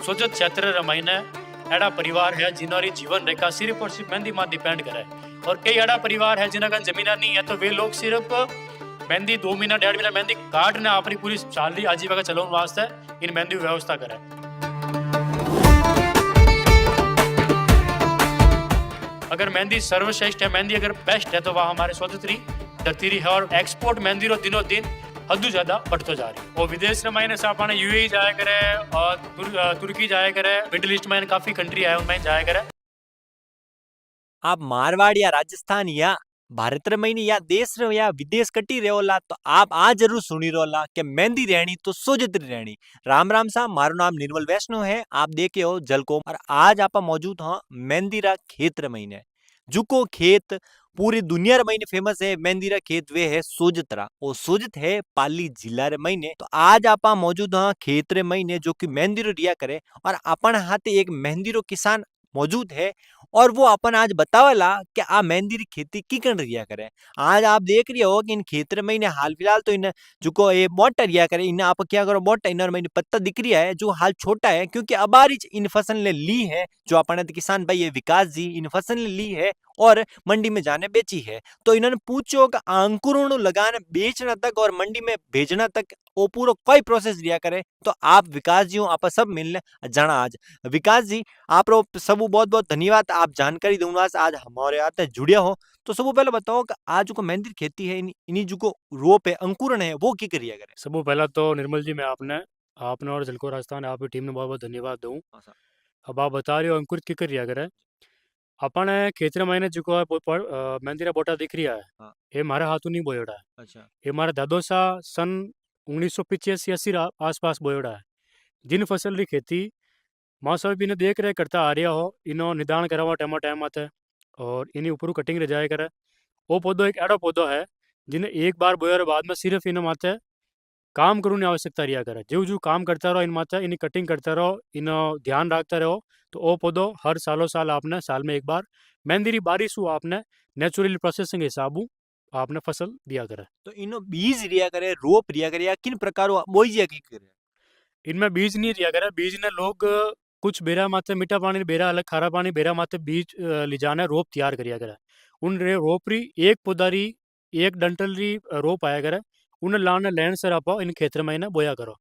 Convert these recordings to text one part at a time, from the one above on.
सोजत क्षेत्र रमाइने एड़ा परिवार है जिन्होंने जीवन रेखा सिर्फ और सिर्फ मेहंदी मां डिपेंड करे। और कई एड़ा परिवार है जिनका जमीन नहीं है तो वे लोग सिर्फ मेहंदी 2 महीना 1.5 महीना मेहंदी काटने अपनी पूरी सैलरी आजीविका चलाने वास्ते इन मेहंदी की व्यवस्था करे। अगर मेहंदी सर्वश्रेष्ठ है, मेहंदी अगर बेस्ट है तो वह हमारे सोजतरी धरती है और एक्सपोर्ट मेहंदी रो दिनों दिन हदू ज्यादा बढ़तो जा रही। और विदेश में महीने से अपने यूएई जाया करे और तुर्की जाया करे, मिडिल ईस्ट में काफी कंट्री है उनमें जाया करे। आप मारवाड़ या राजस्थान या भारत रे महीने या देश रे या विदेश कटी रहोला तो आप आ जरूर सुनी रोला कि मेहंदी रहनी तो सोजतरी रहनी। राम राम सा, मारो नाम निर्मल वैष्णव है, आप देखे हो जलको। और आज आप मौजूद हाँ मेहंदी रा खेत रे महीने, जुको खेत पूरी दुनिया रे महीने फेमस है। मेहंदी रा खेत वे है सोजतरा, और सोजत है पाली जिला रे महीने। तो आज आप मौजूद हाँ खेत रे महीने जो कि मेहंदी रो रिया करे, और अपन हाथे एक मेहंदी रो किसान मौजूद है, और वो अपन आज बतावला कि आ मेहंदी री खेती की कर रिया करे। आज आप देख रहे हो कि इन खेतर में इन्हें हाल फिलहाल तो इन जो ये मोटा रिया करे, इन्हें आप क्या करो मोटा इन मैंने पत्ता दिख रहा है जो हाल छोटा है, क्योंकि अबारिच इन फसल ने ली है। जो अपने किसान भाई है विकास जी, इन फसल ने ली है और मंडी में जाने बेची है। तो इन्होंने पूछो कि अंकुरण लगाने बेचना तक और मंडी में भेजना तक वो पूरा कोई प्रोसेस रिया करे। तो आप विकास जी हो, आप सब मिलने जाना। आज विकास जी आप सब बहुत बहुत धन्यवाद, आप जानकारी दूंगा आज हमारे आते जुड़िया हो। तो सब पहले बताओ कि आज जो मेहंदी खेती है इन्हीं जो रोप है अंकुरण है वो की करिया करे। सब पहला तो निर्मल जी मैं आपने आपने और जलको राजस्थान आपकी टीम ने बहुत बहुत धन्यवाद दूँ। अब आप बता रहे हो अंकुरित की कर रिया करे। अपने खेतर महीने जो मेहंदी रा बोटा दिख रहा है, हाँ। ये मारे हाथों नहीं बोयोड़ा है। अच्छा। ये हमारा दादो सा सन 1985-80 आसपास बोयोड़ा है। जिन फसल की खेती माँ सब भी देख रहे करता आ रहा हो, इनो निदान करा हुआ टाइम आते और इन्हीं ऊपर कटिंग रह जाए करे। वो पौधो एक ऐडो पौधो है जिन्हें एक बार बोया बाद में सिर्फ इन माते काम करने आवश्यकता रिया करे। जो जो काम करता रहो इन माता इन्हीं कटिंग करता रहो, इन ध्यान रखता रहो, तो वो पौधो हर सालों साल आपने साल में एक बार मेहंदी री बारिश हुआ आपने नेचुरली प्रोसेसिंग हिसाब आपने फसल दिया करे। तो इनो बीज रिया करे, रोप रिया करे या किन प्रकार बोई की करे। इनमें बीज नहीं रिया करे। बीज ने लोग कुछ बेरा माते मीठा पानी बेरा अलग खारा पानी बेरा माते बीज लिजाने रोप तैयार करिया करे। उन रे रोप री एक पौधारी एक डंटल री रोप आया करे, उन लाने लैंड सर आप इन खेतर में इन्हें बोया करो।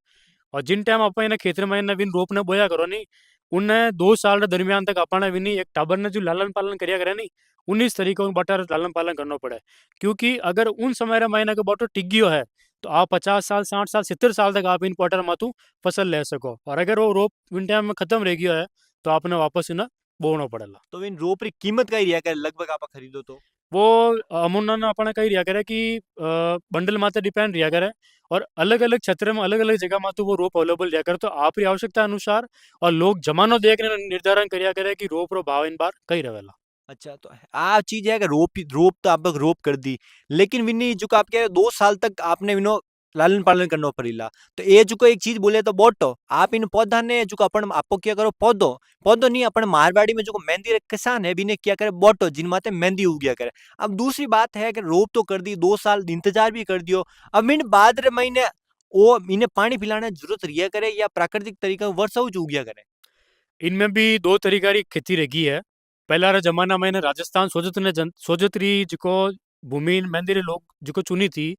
और जिन टाइम आप इन्हें खेतर में इन्हें विन रोप ने बोया करो नहीं, उन्हें 2 साल रे दरमियान तक अपने विनी एक टाबर ने जो लालन पालन करिया करे नहीं, 19 तरीकों में बटर लालन पालन करना पड़े। क्योंकि अगर उन समय रे महीने के बटो टिक गयो है तो आप 50 साल 60 साल 70 साल तक आप इन पॉटर मातू फसल ले सको। और अगर वो रोप विन टाइम में खत्म रह गया है तो आपने वापस इन्हें बोना पड़ेगा। तो इन रोप री कीमत का ही रिया करे लगभग आप खरीदो तो। वो अमुना अपने कही रिया करे कि बंडल माते डिपेंड रिया करे, और अलग अलग क्षेत्र में अलग अलग जगह में तो वो रोप अवेलेबल रिया करे। तो आपकी आवश्यकता अनुसार और लोग जमानो देख निर्धारण करिया करे कि रोप रो भाव इन बार कही रहेला। अच्छा, तो आ चीज है कि रोप रोप तो आप रोप कर दी, लेकिन विनी जो आप कह रहे 2 साल तक आपने विनो लालन पालन करना पड़ेला। तो ये जो एक चीज बोले तो बोटो आप इन पौधा ने जो अपन आपको क्या करो पौधो पौधो नहीं अपन मारवाड़ी में जो मेहंदी रे किसान है बिने क्या करे बोटो जिन माते मेहंदी उग गया करे। अब दूसरी बात है कि रोप तो कर दी 2 साल इंतजार भी कर दियो, अब इन बाद रे महीने वो इन्हें पानी पिलाने जरूरत रिया करे या प्राकृतिक तरीका वर्षा उग गया करे। इनमें भी 2 तरीका री खेती रही है। पहला रा जमाना में राजस्थान सोजत री जिको भूमि मेहंदी रे लोग जिको चुनी थी,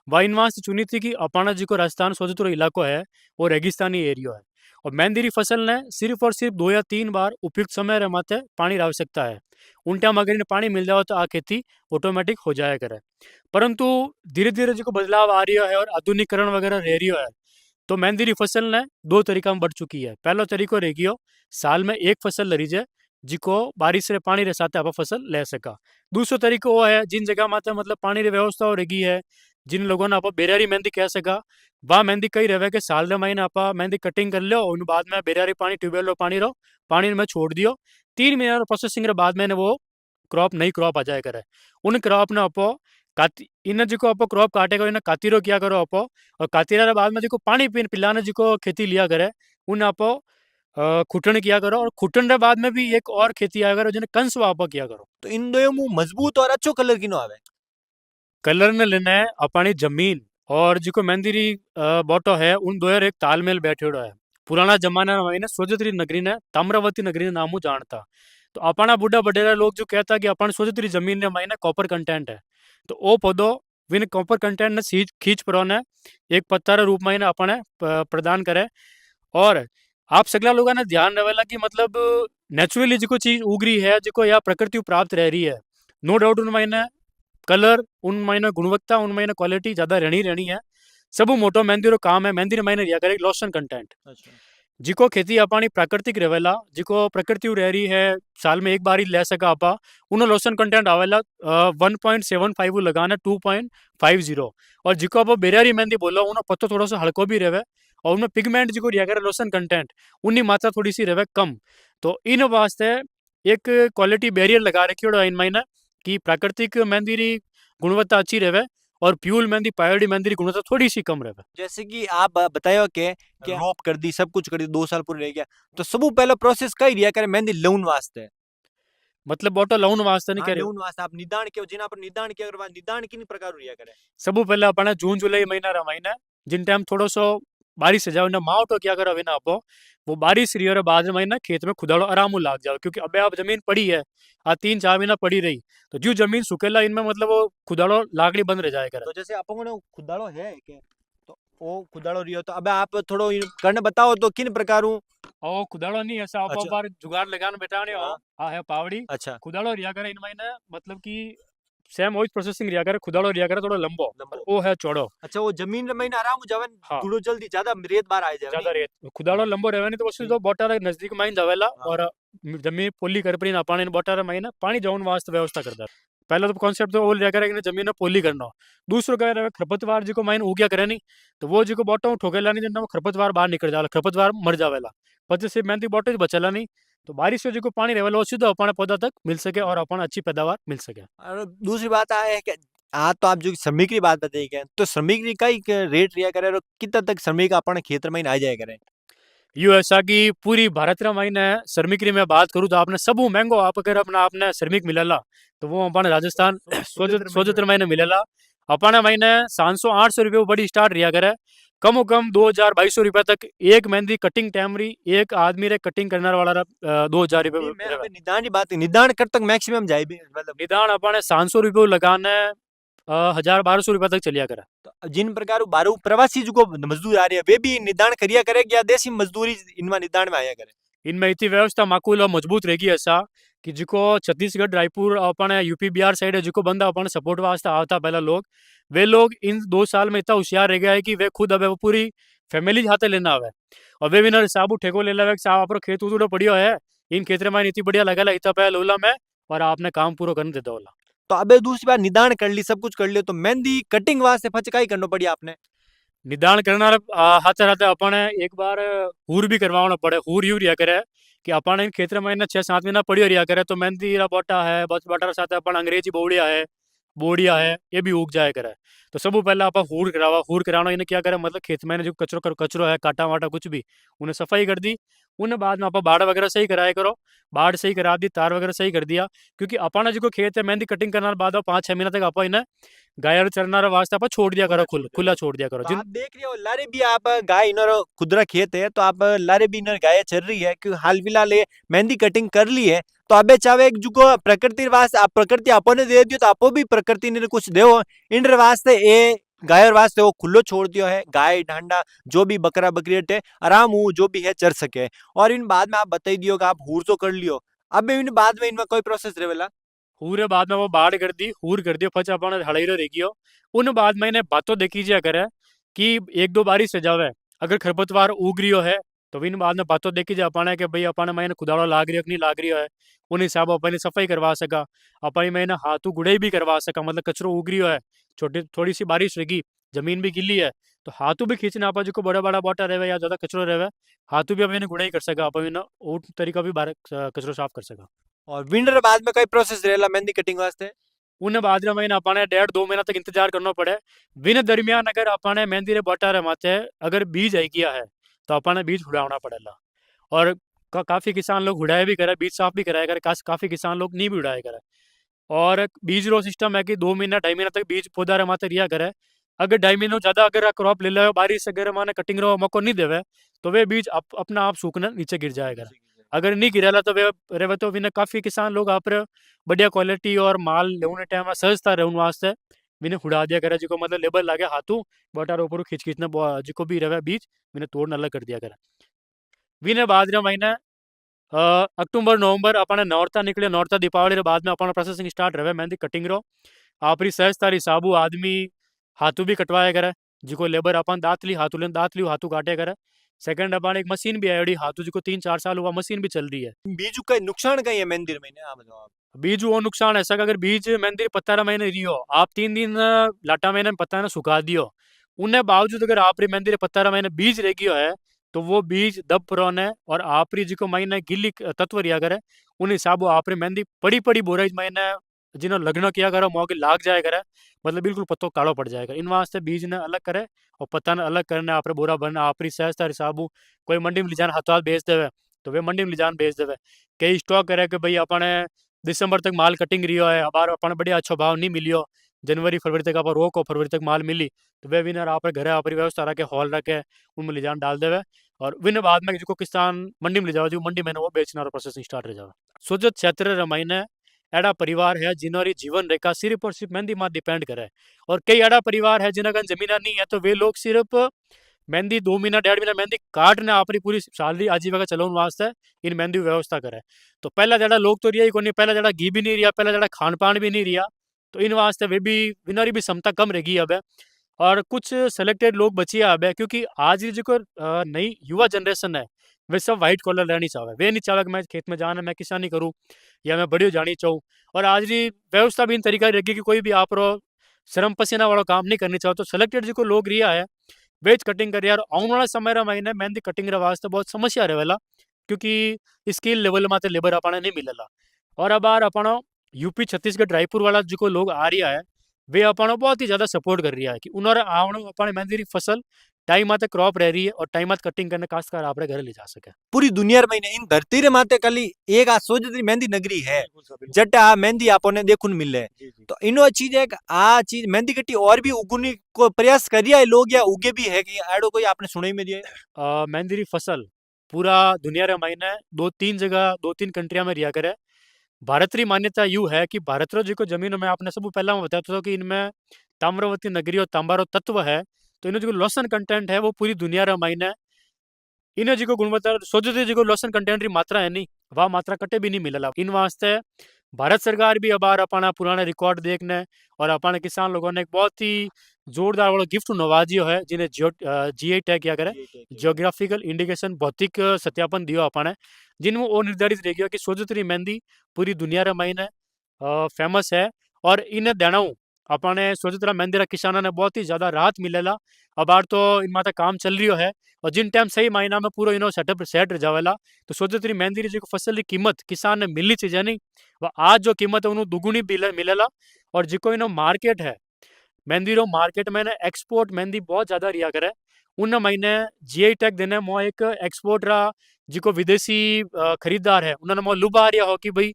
वह इन वास्ते चुनी थी कि अपना जिको राजस्थान सोजत रो इलाको है वो रेगिस्तानी एरिया है। और मेहंदी री फसल ने सिर्फ और सिर्फ 2 या 3 बार उपयुक्त समय रे माते पानी री आवश्यकता है। उन टाइम अगर इन्हें पानी मिल जाओ तो आ खेती ऑटोमेटिक हो जाया करे। परंतु धीरे धीरे जो बदलाव आ रही है और आधुनिकरण वगैरह रह रही है, तो मेहंदी री फसल ने 2 तरीका में बढ़ चुकी है। पहला तरीको रह गयो साल में एक फसल लरी जाए जिको बारिश रे पानी रे साथ आप फसल ले सका। दूसरो तरीको वो है जिन जगह माते मतलब पानी री व्यवस्था हो रही है, जिन लोगों ने आप बेरारी मेहंदी कह सका, वह मेहंदी कही रहे कि साल रे महीने आप मेहंदी कटिंग कर लो, उन बाद में बेरारी पानी ट्यूबवेल रो पानी में छोड़ दियो। 3 महीना प्रोसेसिंग रे बाद में वो क्रॉप नई क्रॉप आ जाए करे। उन क्रॉप ने अपो इन जो आप क्रॉप काटेगा इन कातीरो किया करो अपो, और कातीरा रे बाद में जो पानी पिलाने जो खेती लिया करे उन आप खुटन किया करो, और खुटन रे बाद में भी एक और खेती आया करो जिन्हें कंस वापा किया करो। तो इन दो मुंह मजबूत और अच्छो कलर किनो आवे। कलर ने लेने अपनी जमीन और जिको मेहंदी री बोटो है उन दोयर एक तालमेल बैठेड़ो है। पुराना जमाना में सोजत्री नगरी ने ताम्रवती नगरी ने नामू जानता। तो अपना बुढ़ा बडेरा लोग जो कहता कि अपन सोजत्री जमीन ने मायने कॉपर कंटेंट है, तो ओ पौधो विन कॉपर कंटेंट ने खींच पर ने एक पत्ता रूप में अपने प्रदान करे। और आप सगला लोगों ने ध्यान रखेला कि मतलब नेचुरली जो चीज उग रही है, जो या प्रकृति प्राप्त रह रही है, नो डाउट उनमें कलर, उनमें गुणवत्ता, उनमें क्वालिटी ज्यादा रहनी है। सब मोटो मेहंदी रो काम है, मेहंदी मायने रिया करे लोशन कंटेंट। अच्छा। जिको खेती अपनी प्राकृतिक रहेला, जिको प्रकृति रह रही है, साल में एक बार ही ले सका आपा, उन्हों लोशन कंटेंट आवेला 1.75 लगाना 2.50। और जिको आप बेरारी मेहंदी बोलो उन्होंने पत्तो थोड़ा सा हल्को भी रहे, और उनमें पिगमेंट जिको रिया करे लोशन कंटेंट उन्नी मात्रा थोड़ी सी रहे कम। तो इन वास्ते एक क्वालिटी बैरियर लगा रखी इन मायने कि प्राकृतिक मेहंदी री गुणवत्ता अच्छी रहे और प्यूल मेहंदी पायोडी मेहंदी री गुणवत्ता थोड़ी सी कम रहे। जैसे कि आप बतायो के रोप कर दी, सब कुछ कर दी, 2 साल पूरे रह गया, तो सबू पहले प्रोसेस कई रिया करे मेहंदी लौन वास्ते? मतलब बोटो लाउन वास्ते नहीं हाँ, कह रहे। लौन वास्ते आप निदान के जिना पर निदान के अगर निदान किन प्रकार रिया करे? सबू पहले अपने जून जुलाई महीना रा महीना जिन टाइम थोड़ो सो बारिश से जाओ ना माओ तो क्या करो ना आपो वो बारिश रही और बाद में ना खेत में खुदाड़ो आराम लाग जाओ, क्योंकि अबे आप जमीन पड़ी है आ 3-4 महीना पड़ी रही, तो जो जमीन सुखेला इनमें मतलब वो खुदाड़ो लागड़ी बंद रह जाए करे। तो जैसे अपन को खुदाड़ो है के, तो वो खुदाड़ो रियो, तो अब आप थोड़ो करने बताओ तो किन प्रकार हूँ? ओ खुदाड़ो नहीं ऐसा आप अच्छा। बार जुगाड़ लगाने बैठा नहीं हो। हाँ। हाँ है पावड़ी अच्छा। खुदाड़ो रिया करे इनमें ना, मतलब कि सेम वही प्रोसेसिंग रिया करे, खुदाड़ो रिया करे थोड़ा लंबो लंबो। और वो है चौड़ो। अच्छा, वो जमीन में महीना आराम हो जावे, हाँ थोड़ो जल्दी ज्यादा रेत बाहर आ जावे ज्यादा नहीं? रेत खुदाड़ो लंबो रहे नहीं तो वो हम्म। तो बोटार नजदीक में जावेला हाँ। और जमीन पोली कर पड़ी ना पानी बोटार में ना पानी जाऊन वास्ते व्यवस्था करता। पहला तो कॉन्सेप्ट तो वो लिया करे कि जमीन में पोली करना। दूसरो कह रहे खरपतवार जी को माइन उग्या करे नहीं, तो वो जी को बोटो ठोकेला नहीं, वो खरपतवार बाहर निकल जाला, खरपतवार मर जावेला, पचे से मेहनती बोटो बचेला नहीं। तो बारिश से जो पानी रहेला वो सीधा अपने पौधा तक मिल सके और अपन अच्छी पैदावार मिल सके। और दूसरी बात है कि हाँ, तो आप जो श्रमिक की बात बताई क्या, तो श्रमिक की कई रेट रिया करे और कितना तक श्रमिक अपने खेत में आ जाया करे? यू ऐसा कि पूरी भारत रा मायने श्रमिक री मैं बात करूँ तो आपने सबू महंगो आप अगर अपना आपने श्रमिक मिलेला तो वो अपने राजस्थान सोजत्र महीने मिलेला। अपने महीने 700-800 रुपये बड़ी स्टार्ट रिया करे, कम कम 2000-2200 रुपये तक एक मेहंदी कटिंग टाइम री एक आदमी रे कटिंग करने वाला 2000 रुपये। मैं अबे निदान की बात, निदान कर तक मैक्सिमम जाए भी मतलब। निदान अपने 700 रुपये लगाने 1000-1200 रुपये तक चलिया करे। तो जिन प्रकार बारू प्रवासी जो मजदूर आ रहे हैं वे भी निदान करिया करे या देसी मजदूरी इनमें निदान में आया करे? इनमें इतनी व्यवस्था माकूल और मजबूत रहेगी ऐसा कि जिको छत्तीसगढ़ रायपुर अपने यूपी बिहार साइड है जिको बंदा अपने सपोर्ट वास्ते आता पहला लोग, वे लोग इन 2 साल में इतना होशियार रह गया है कि वे खुद अब पूरी फैमिली हाथे लेना आवे और वे भी साबू ठेको ले लेवे साहब आप खेत उतूड़ो पड़ियो है, इन खेत में इतनी बढ़िया लगेला इतना पहले लोला में और आपने काम पूरा करने देता होला। तो अबे दूसरी बार निदान कर ली, सब कुछ कर लियो, तो मेहंदी कटिंग वास्ते फचकाई करना पड़ी आपने? निदान करना हाथ रहते अपन एक बार हूर भी करवाना पड़े। हूर यूं रिया करे कि अपन इन क्षेत्र में 6-7 महीना पड़ी रिया करे तो मेहंदी रा बोटा है बस बटर साथ अपन अंग्रेजी बोड़िया है ये भी उग जाए करे। तो सब पहले आप हूर कराना इन्हें क्या करे, मतलब खेत में जो कचरो है काटा वाटा कुछ भी उन्हें सफाई कर दी। उन्हें बाद में आप बाड़ वगैरह सही कराया करो, बाढ़ सही करा दी, तार वगैरह सही कर दिया, क्योंकि अपना जो खेत है मेहंदी कटिंग करने बाद 5-6 महीना तक आप इन्हें गाय चरना वास्ते आप छोड़ दिया करो, खुला छोड़ दिया करो। तो आप देख रहे हो लारे भी आप गाय इनर खुदरा खेत है, तो आप लारे भी इनर गाय चल रही है कि हाल फिलहाल ये मेहंदी कटिंग कर ली है, तो अबे चाहे एक जुको प्रकृति वास्ते आप प्रकृति आपने दे दियो तो आपो भी प्रकृति ने कुछ देओ इन वास्ते। ए गाय वास्ते वो खुलो छोड़ दियो है, गाय ढांडा जो भी बकरा बकरी है आराम हो जो भी है चर सके। और इन बाद में आप बताई दियो कि आप हूर तो कर लियो, अब इन बाद में इनमें कोई प्रोसेस रहेला? हूरे बाद में वो बाढ़ कर दी, हूर कर दियो, फचा अपन हड़ाईरो रेगियो। उन बाद में इन्हें बातों देखी जा करे कि 1-2 बारिश से जावे, अगर खरपतवार उग रियो है तो इन बाद में बातों देखी जा पाना कि भाई अपन मैंने खुदाड़ो लाग रही है कि नहीं लाग रही है, उन हिसाब अपन सफाई करवा सका, अपन मैंने हाथों गुड़ाई भी करवा सका, मतलब कचरो उग रियो है, छोटी थोड़ी सी बारिश रहेगी, जमीन भी गिल्ली है तो हाथों भी खींचना आप जो बड़ा बड़ा बोटा रहे या ज्यादा कचरो रहे हाथों भी अपन गुड़ाई कर सका, अपन वो तरीका भी कचरो साफ कर सका। और विंटर बाद में कोई प्रोसेस रहेला मेहंदी कटिंग वास्ते? उन बाद में महीना अपने 1.5-2 महीना तक इंतजार करना पड़े। बिन दरमियान अगर अपने मेहंदी रे बटा रे माथे अगर बीज आई गया है तो अपने बीज उड़ावना पड़ेगा। और काफी किसान लोग उड़ाए भी करे, बीज साफ भी कराया करे, काफी किसान लोग नहीं भी उड़ाए करे। और बीज रो सिस्टम है कि 2 महीना 2.5 महीना तक बीज पौधा रे माथे रिया करे, अगर 2.5 महीनों ज़्यादा अगर क्रॉप ले लो बारिश अगर माने कटिंग रो मौको नहीं देवे तो वे बीज अपना आप सूखने नीचे गिर जाएगा। अगर नहीं गिरेला तो वे रेवे तो विने काफ़ी किसान लोग आप बढ़िया क्वालिटी और माल लेने टाइम सहजता रहने वास्ते विने उड़ा दिया करे जिको मतलब लेबल लागे हाथों बटार ऊपर खींच खींचने जिको भी रहे बीज विने तोड़ने अलग कर दिया करे। विने बाद रे महीने अक्टूबर नवंबर अपने नौरता निकले नौरता दीपावली रे बाद में अपना प्रोसेसिंग स्टार्ट रहे मेहंदी कटिंग रो आपरी सहजता हिसाबू आदमी हाथों भी कटवाया करे जिको लेबर अपन दांत ली हाथों काटे करे। सेकंड अपन एक मशीन भी आई हाथों जिको 3-4 साल हुआ मशीन भी चल रही है। बीजू का नुकसान कहीं है मेहंदी महीने आप बताओ आप। बीज वो नुकसान ऐसा कि अगर बीज मेहंदी 17 महीने रियो आप 3 दिन लाटा महीने पत्ता ने सुखा दियो उन्हें बावजूद अगर आपरी मेहंदी 17 महीने बीज रह गयो है तो वो बीज दब प्रोन है और आपरी जिको महीने गिल्ली तत्व रिया करे उन हिसाब आपरी मेहंदी पड़ी पड़ी बोरा महीने जिन्हों लग्न किया करे मौके लाग जाए करे मतलब बिल्कुल पत्तो कालो पड़ जाएगा। इन वास्ते बीज ने अलग करे और पत्ता ने अलग करने आपरे बोरा बनना आपरी सहजता हिसाबू कोई मंडी में ले जान हाथों हाथ बेच देवे तो वे मंडी में ले जान बेच देवे। कई स्टॉक करे कि भाई अपने दिसंबर तक माल कटिंग रियो है अब अपन बढ़िया अच्छो भाव नहीं मिलियो जनवरी फरवरी तक आप रोको फरवरी तक माल मिली तो वे विनर आप घरे आप व्यवस्था रखे हॉल रखे उनमें ले जान डाल देवे और विन बाद में जो किसान मंडी में ले जाओ जो मंडी में वो बेचना और प्रोसेसिंग स्टार्ट रह जाओ। सुजत क्षेत्र रे महीने एड़ा परिवार है जिन्होंने जीवन रेखा सिर्फ और सिर्फ मेहंदी मां डिपेंड करे और कई एड़ा परिवार है जिनका जमीना नहीं है तो वे लोग सिर्फ मेहंदी 2 महीना 1.5 महीना मेहंदी काटने अपनी पूरी सैलरी आजीविका चलाने वास्ते इन मेहंदी व्यवस्था करे। तो पहला जड़ा लोग तो रिया ही कोनी पहला जड़ा घी भी नहीं रिया पहला जड़ा खान पान भी नहीं रिया तो इन वास्ते वे भी विनरी भी क्षमता कम रहेगी अब और कुछ सेलेक्टेड लोग बचिए अब क्योंकि आज की जो नई युवा जनरेशन है वे सब व्हाइट कॉलर रहनी चाहे वे नहीं चाहे कि मैं खेत में जाना मैं किसानी करूँ या मैं बड़ी जानी चाहूँ और आज की व्यवस्था भी इन तरीका रहेगी कि कोई भी आप श्रम पसीना वाला काम नहीं करनी चाहो तो सेलेक्टेड जो लोग रिया है वेज कटिंग कर यार आने वाला समय रा महीने मेहंदी कटिंग रे वास्ते बहुत समस्या रहेला क्योंकि स्किल लेवल में लेबर अपने नहीं मिलेला और अब बार अपना यूपी छत्तीसगढ़ रायपुर वाला जो लोग आ रहा है वे अपना बहुत ही ज्यादा सपोर्ट कर रहा है कि उन्होंने आवण अपने मेहंदी री फसल टाइम आते क्रॉप रह रही है और टाइम आते कटिंग करने काश्तकार अपने घर ले जा सके। पूरी दुनिया में इन धरती रे माते कली एक आ सोजतरी मेहंदी नगरी है जट आ मेहंदी आपने देखुन मिले तो इनो चीज है आ चीज मेहंदी कट्टी और भी उगने को प्रयास कर रहा है लोग या उगे भी है कि आड़ो कोई आपने सुना ही में दिया मेहंदी री फसल पूरा दुनिया रे महीने 2-3 जगह 2-3 कंट्रिया में रिया करे। भारत री मान्यता यू है कि भारत रो जो जमीन में आपने सब पहला मैं बताया था कि इनमें ताम्रवती नगरी और तांबारो तत्व है तो इन्हें जो लोसन कंटेंट है वो पूरी दुनिया रे मायने इन्हें जो गुणवत्ता सोचते जो लोसन कंटेंट री मात्रा है नहीं वह मात्रा कटे भी नहीं मिलला इन वास्ते भारत सरकार भी अबार अपना पुराने रिकॉर्ड देखने और अपने किसान लोगों ने एक बहुत ही जोरदार वाला गिफ्ट नवाजियो है जिन्हें जीआई टैग क्या करे जियोग्राफिकल इंडिकेशन भौतिक सत्यापन दियो अपने जिनमें वो निर्धारित रह गया कि सोजतरी मेहंदी पूरी दुनिया रे महीने फेमस है और इन्हें देना अपने सोजतरा मेहंदी रा किसाना ने बहुत ही ज्यादा राहत मिलेला। अबार तो इन माता काम चल रही है और जिन टाइम सही महीना में पूरा इनो सेटअप सेट जावेला तो सोजतरी मेहंदी री जो फसल की कीमत किसान ने मिलनी चाहिए नहीं वह आज जो कीमत है उन्होंने दुगुनी मिलेला और जिको इनो मार्केट है मेहंदी रो मार्केट में ना एक्सपोर्ट मेहंदी बहुत ज्यादा रिया करे उन महीने जीआई टैग देने मो एक एक्सपोर्ट रा जिको विदेशी खरीदार है उन्होंने मो लुभा रिया हो कि भाई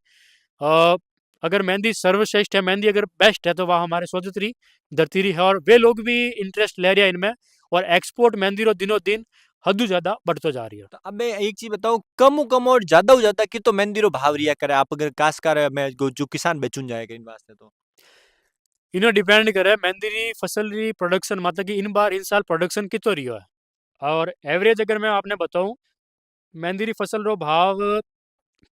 अ, अगर मेहंदी सर्वश्रेष्ठ है मेहंदी अगर बेस्ट है तो वह हमारे सोजतरी धरतीरी है और वे लोग भी इंटरेस्ट ले रहे हैं इनमें और एक्सपोर्ट मेहंदी रो दिनों दिन हद ज्यादा बढ़ते जा रही है। तो अब मैं एक चीज बताऊं कम और ज्यादा कि तो मेहंदी रो भाव रिया करे आप अगर काश्तकार में जो किसान बेचुन जाएगा इन वास्ते तो इन्हें डिपेंड करे मेहंदी री फसल री प्रोडक्शन मतलब कि इन बार इन साल प्रोडक्शन कितो रियो है और एवरेज अगर मैं आपने बताऊं मेहंदी री फसल रो भाव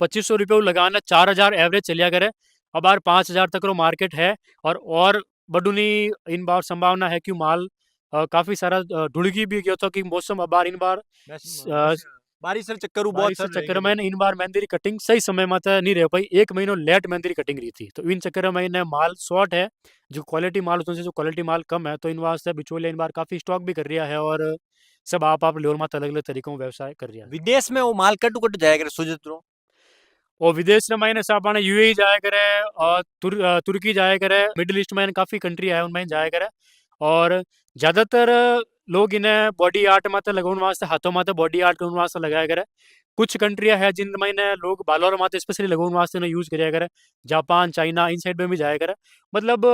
2500 रुपये लगाना 4000 एवरेज चलिया करे अब बार 5000 तक रो मार्केट है और बडूनी इन बार संभावना है कि माल काफी सारा ढुड़गी भी गयो तो कि मौसम अब बार इन बार बारिश रे चक्कर बारिश के चक्कर में इन बार मेहंदी री कटिंग सही समय में तो नहीं रह पाई 1 महीनों लेट मेहंदी री कटिंग रही थी तो इन चक्कर में इन्हें माल शॉर्ट है जो क्वालिटी माल होते जो क्वालिटी माल कम है तो इन वास्ते बिचौलिया इन बार काफी स्टॉक भी कर रहा है और सब आप लोर मात अलग अलग तरीकों में व्यवसाय कर रहा है। विदेश में वो माल कट जाएगा सोजत रो और विदेश में मैंने सब अपने यूएई जाया करे और तुर्की जाया करे मिडिल ईस्ट में काफी कंट्री है उनमें जाया करे और ज्यादातर लोग इन्हें बॉडी आर्ट माते लगाने वास्ते हाथों माते बॉडी आर्ट करने वास्ते लगाया करे। कुछ कंट्रियां है जिनमें इन्हें लोग बालों माते स्पेशली लगाने वास्ते इन्हें यूज कराया करे जापान चाइना इन साइड में भी जाया करे मतलब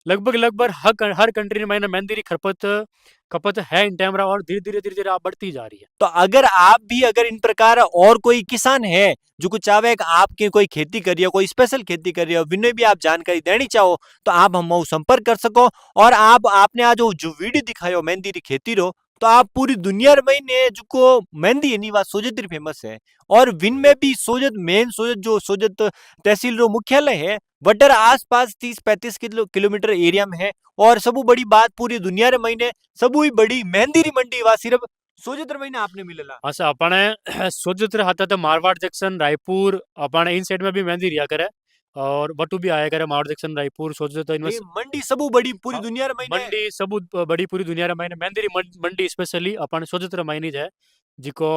लगभग हर कंट्री में मेहंदी री खपत है इन टाइम और धीरे धीरे आप बढ़ती जा रही है। तो अगर आप भी अगर इन प्रकार और कोई किसान है जो कुछ चाहे कि आपके कोई खेती करिए, कोई स्पेशल खेती करिए, विनय भी आप जानकारी देनी चाहो तो आप हम संपर्क कर सको। और आप आपने आज जो वीडियो दिखायो मेहंदी री खेती रो, तो आप पूरी दुनिया में ने जो मेहंदी है नी वा सोजत री फेमस है। और विन में भी सोजत मेन सोजत जो सोजत तहसील रो मुख्यालय है वटर आसपास 30-35 किलोमीटर एरिया में है। और सबू बड़ी बात पूरी दुनिया रे महीने सबू ही बड़ी मेहंदी री मंडी वा सिर्फ सोजत रे महीने आपने मिलेला। अच्छा अपने सोजत रे हाथा तो मारवाड़ जंक्शन रायपुर अपने इन साइड में भी मेहंदी रिया करे और बटू भी आया करे मारवाड़ जंक्शन रायपुर सोजत ये मंडी सबू बड़ी पूरी दुनिया रे महीने मंडी सब बड़ी पूरी दुनिया रे महीने मेहंदी री मंडी स्पेशली अपन सोजत रे महीने है जिको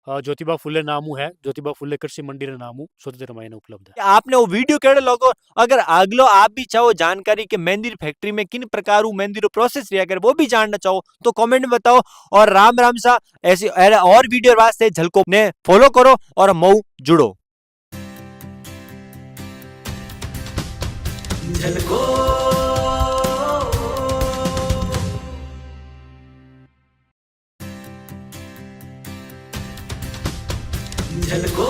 ज्योतिबा फुले नामू है, ज्योतिबा फुले कृषि मंडी रे नामू सोजत रे महीने उपलब्ध है। आपने वो वीडियो केड़े लोगो अगर अगलो आप भी चाहो जानकारी के मेहंदी फैक्ट्री में किन प्रकार मेहंदी रो प्रोसेस रिया करे वो भी जानना चाहो तो कमेंट में बताओ। और राम राम सा ऐसी और वीडियो वास्ते झलको ने फॉलो करो और मऊ जुड़ो। झलको झलको